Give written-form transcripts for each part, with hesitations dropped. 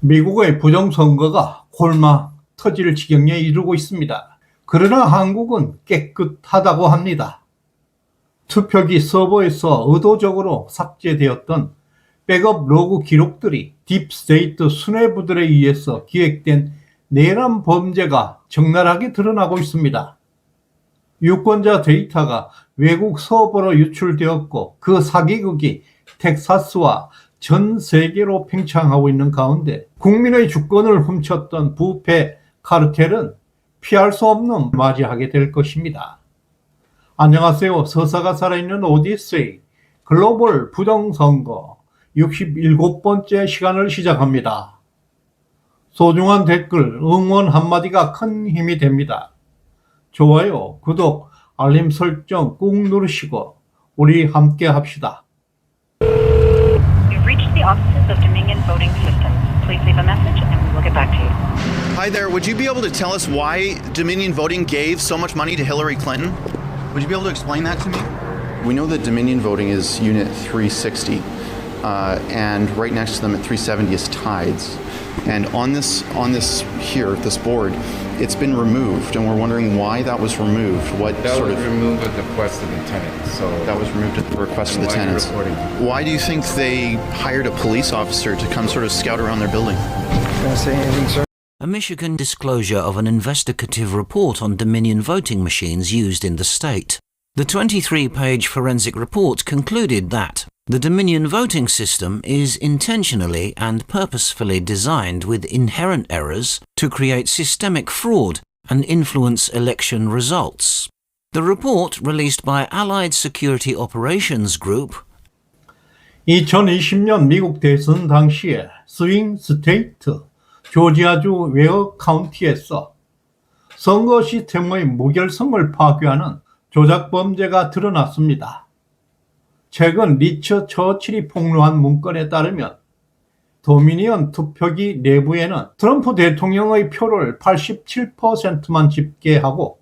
미국의 부정선거가 골마 터질 지경에 이르고 있습니다. 그러나 한국은 깨끗하다고 합니다. 투표기 서버에서 의도적으로 삭제되었던 백업 로그 기록들이 딥스테이트 수뇌부들에 의해서 기획된 내란 범죄가 적나라하게 드러나고 있습니다. 유권자 데이터가 외국 서버로 유출되었고 그 사기극이 텍사스와 전 세계로 팽창하고 있는 가운데 국민의 주권을 훔쳤던 부패 카르텔은 피할 수 없는 맞이하게 될 것입니다. 안녕하세요. 서사가 살아있는 오디세이 글로벌 부정선거 67번째 시간을 시작합니다. 소중한 댓글, 응원 한마디가 큰 힘이 됩니다. 좋아요, 구독, 알림 설정 꾹 누르시고 우리 함께 합시다. You've reached the offices of Dominion Voting Systems. Please leave a message and we will get back to you. Hi there, would you be able to tell us why Dominion Voting gave so much money to Hillary Clinton? Would you be able to explain that to me? We know that Dominion Voting is Unit 360, and right next to them at 370 is Tides. And on this board, it's been removed, and we're wondering why that was removed. That was removed at the request of the tenants. So that was removed at the request of the tenants. Why do you think they hired a police officer to come sort of scout around their building? Can I say anything, sir? A Michigan disclosure of an investigative report on Dominion voting machines used in the state. The 23-page forensic report concluded that the Dominion voting system is intentionally and purposefully designed with inherent errors to create systemic fraud and influence election results. The report, released by Allied Security Operations Group, 2020년 미국 대선 당시에 스윙 스테이트 조지아주 웨어 카운티에서 선거 시스템의 무결성을 파괴하는 조작 범죄가 드러났습니다. 최근 리처 처칠이 폭로한 문건에 따르면 도미니언 투표기 내부에는 트럼프 대통령의 표를 87%만 집계하고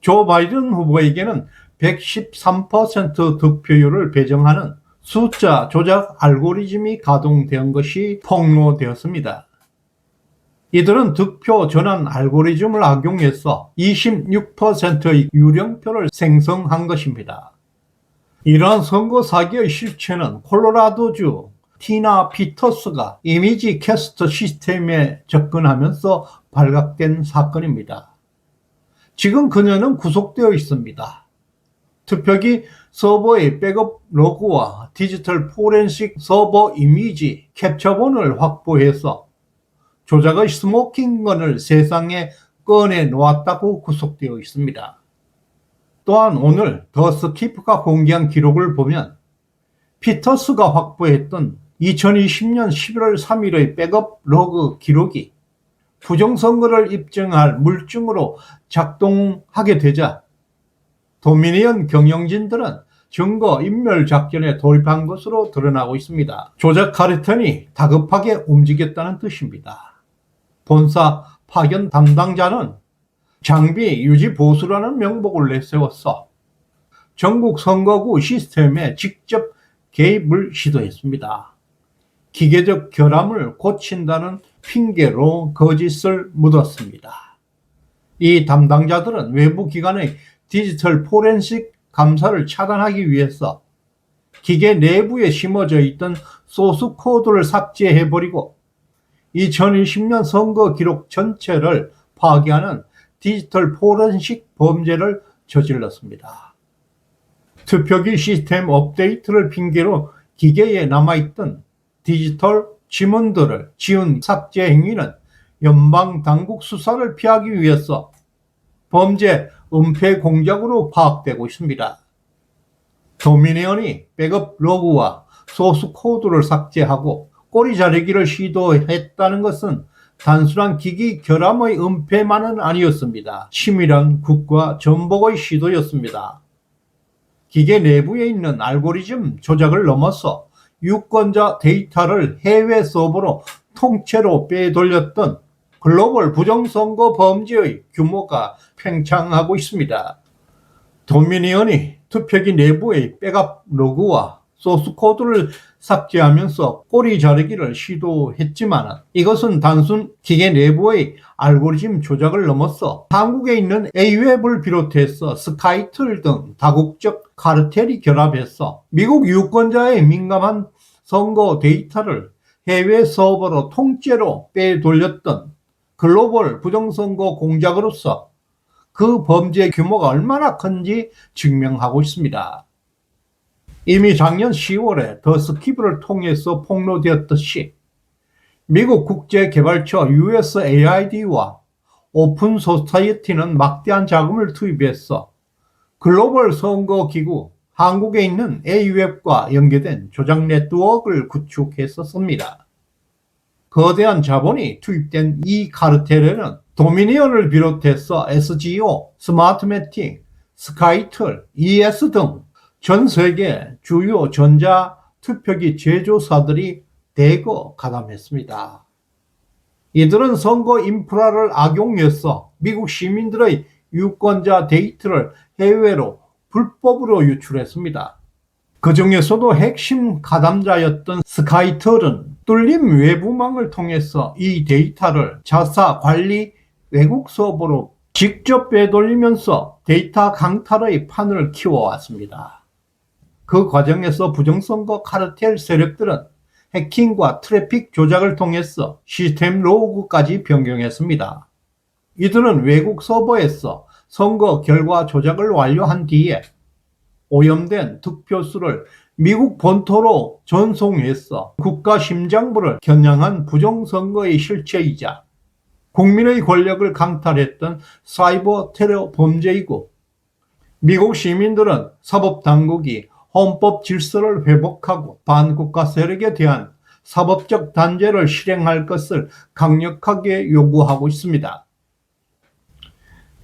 조 바이든 후보에게는 113% 득표율을 배정하는 숫자 조작 알고리즘이 가동된 것이 폭로되었습니다. 이들은 득표 전환 알고리즘을 악용해서 26%의 유령표를 생성한 것입니다. 이러한 선거 사기의 실체는 콜로라도주 티나 피터스가 이미지 캐스터 시스템에 접근하면서 발각된 사건입니다. 지금 그녀는 구속되어 있습니다. 투표기 서버의 백업 로그와 디지털 포렌식 서버 이미지 캡처본을 확보해서 조작의 스모킹건을 세상에 꺼내 놓았다고 구속되어 있습니다. 또한 오늘 더 스키프가 공개한 기록을 보면 피터스가 확보했던 2020년 11월 3일의 백업 로그 기록이 부정선거를 입증할 물증으로 작동하게 되자 도미니언 경영진들은 증거 인멸 작전에 돌입한 것으로 드러나고 있습니다. 조작 카르텔이 다급하게 움직였다는 뜻입니다. 본사 파견 담당자는 장비 유지 보수라는 명목을 내세워서 전국 선거구 시스템에 직접 개입을 시도했습니다. 기계적 결함을 고친다는 핑계로 거짓을 묻었습니다. 이 담당자들은 외부 기관의 디지털 포렌식 감사를 차단하기 위해서 기계 내부에 심어져 있던 소스 코드를 삭제해버리고 2020년 선거 기록 전체를 파괴하는 디지털 포렌식 범죄를 저질렀습니다. 투표기 시스템 업데이트를 핑계로 기계에 남아있던 디지털 지문들을 지운 삭제 행위는 연방 당국 수사를 피하기 위해서 범죄 은폐 공작으로 파악되고 있습니다. 도미니언이 백업 로그와 소스 코드를 삭제하고 꼬리 자르기를 시도했다는 것은 단순한 기기 결함의 은폐만은 아니었습니다. 치밀한 국가 전복의 시도였습니다. 기계 내부에 있는 알고리즘 조작을 넘어서 유권자 데이터를 해외 서버로 통째로 빼돌렸던 글로벌 부정선거 범죄의 규모가 팽창하고 있습니다. 도미니언이 투표기 내부의 백업 로그와 소스코드를 삭제하면서 꼬리 자르기를 시도했지만 이것은 단순 기계 내부의 알고리즘 조작을 넘어서 한국에 있는 A웹을 비롯해서 스카이틀 등 다국적 카르텔이 결합해서 미국 유권자의 민감한 선거 데이터를 해외 서버로 통째로 빼돌렸던 글로벌 부정선거 공작으로서 그 범죄 규모가 얼마나 큰지 증명하고 있습니다. 이미 작년 10월에 더 스키브를 통해서 폭로되었듯이 미국 국제개발처 USAID와 오픈 소사이어티는 막대한 자금을 투입해서 글로벌 선거기구 한국에 있는 A웹과 연계된 조작 네트워크를 구축했었습니다. 거대한 자본이 투입된 이 카르텔에는 도미니언을 비롯해서 SGO, 스마트매틱, 스카이틀, ES 등 전 세계 주요 전자투표기 제조사들이 대거 가담했습니다. 이들은 선거 인프라를 악용해서 미국 시민들의 유권자 데이터를 해외로 불법으로 유출했습니다. 그 중에서도 핵심 가담자였던 스카이틀은 뚫린 외부망을 통해서 이 데이터를 자사 관리 외국 서버로 직접 빼돌리면서 데이터 강탈의 판을 키워왔습니다. 그 과정에서 부정선거 카르텔 세력들은 해킹과 트래픽 조작을 통해서 시스템 로그까지 변경했습니다. 이들은 외국 서버에서 선거 결과 조작을 완료한 뒤에 오염된 득표수를 미국 본토로 전송해서 국가 심장부를 겨냥한 부정선거의 실체이자 국민의 권력을 강탈했던 사이버 테러 범죄이고, 미국 시민들은 사법당국이 헌법 질서를 회복하고 반국가 세력에 대한 사법적 단죄를 실행할 것을 강력하게 요구하고 있습니다.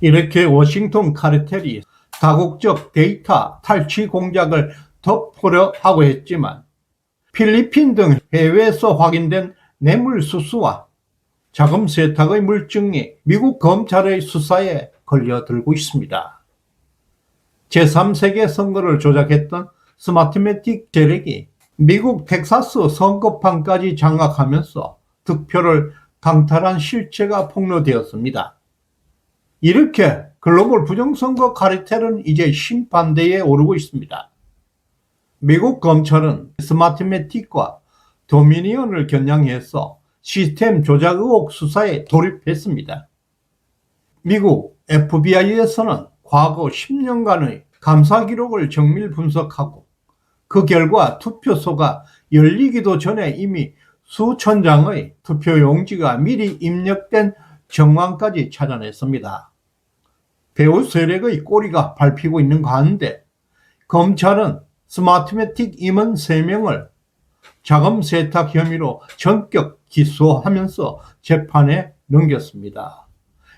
이렇게 워싱턴 카르텔이 다국적 데이터 탈취 공작을 덮으려 하고 했지만 필리핀 등 해외에서 확인된 뇌물수수와 자금 세탁의 물증이 미국 검찰의 수사에 걸려들고 있습니다. 제3세계 선거를 조작했던 스마트매틱 세력이 미국 텍사스 선거판까지 장악하면서 득표를 강탈한 실체가 폭로되었습니다. 이렇게 글로벌 부정선거 카르텔은 이제 심판대에 오르고 있습니다. 미국 검찰은 스마트매틱과 도미니언을 겨냥해서 시스템 조작 의혹 수사에 돌입했습니다. 미국 FBI에서는 과거 10년간의 감사 기록을 정밀 분석하고 그 결과 투표소가 열리기도 전에 이미 수천 장의 투표용지가 미리 입력된 정황까지 찾아냈습니다. 배후 세력의 꼬리가 밟히고 있는 가운데 검찰은 스마트매틱 임원 3명을 자금 세탁 혐의로 전격 기소하면서 재판에 넘겼습니다.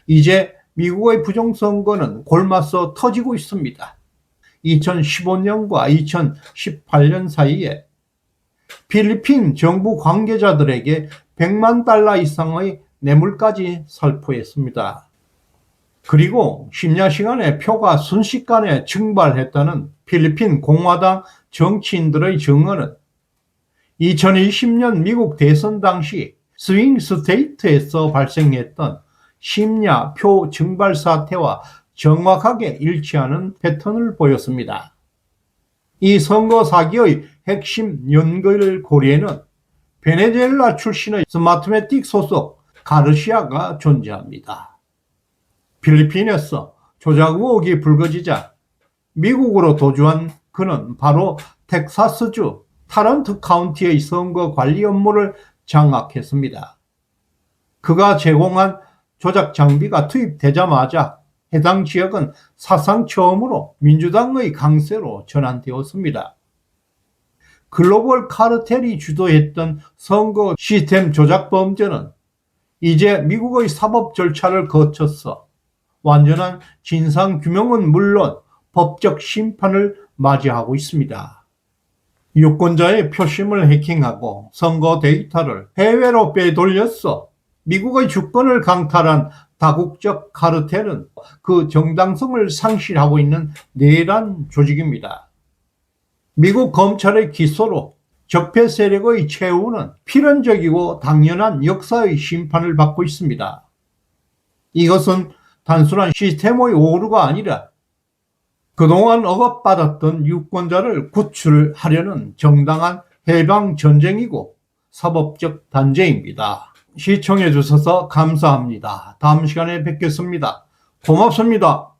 이제 미국의 부정선거는 골마서 터지고 있습니다. 2015년과 2018년 사이에 필리핀 정부 관계자들에게 100만 달러 이상의 뇌물까지 살포했습니다. 그리고 심야 시간에 표가 순식간에 증발했다는 필리핀 공화당 정치인들의 증언은 2020년 미국 대선 당시 스윙 스테이트에서 발생했던 심야 표 증발 사태와 정확하게 일치하는 패턴을 보였습니다. 이 선거 사기의 핵심 연결고리에는 베네수엘라 출신의 스마트매틱 소속 가르시아가 존재합니다. 필리핀에서 조작 의혹이 불거지자 미국으로 도주한 그는 바로 텍사스주 타런트 카운티의 선거 관리 업무를 장악했습니다. 그가 제공한 조작 장비가 투입되자마자 해당 지역은 사상 처음으로 민주당의 강세로 전환되었습니다. 글로벌 카르텔이 주도했던 선거 시스템 조작 범죄는 이제 미국의 사법 절차를 거쳐서 완전한 진상 규명은 물론 법적 심판을 맞이하고 있습니다. 유권자의 표심을 해킹하고 선거 데이터를 해외로 빼돌려서 미국의 주권을 강탈한 다국적 카르텔은 그 정당성을 상실하고 있는 내란 조직입니다. 미국 검찰의 기소로 적폐 세력의 최후는 필연적이고 당연한 역사의 심판을 받고 있습니다. 이것은 단순한 시스템의 오류가 아니라 그동안 억압받았던 유권자를 구출하려는 정당한 해방 전쟁이고 사법적 단죄입니다. 시청해 주셔서 감사합니다. 다음 시간에 뵙겠습니다. 고맙습니다.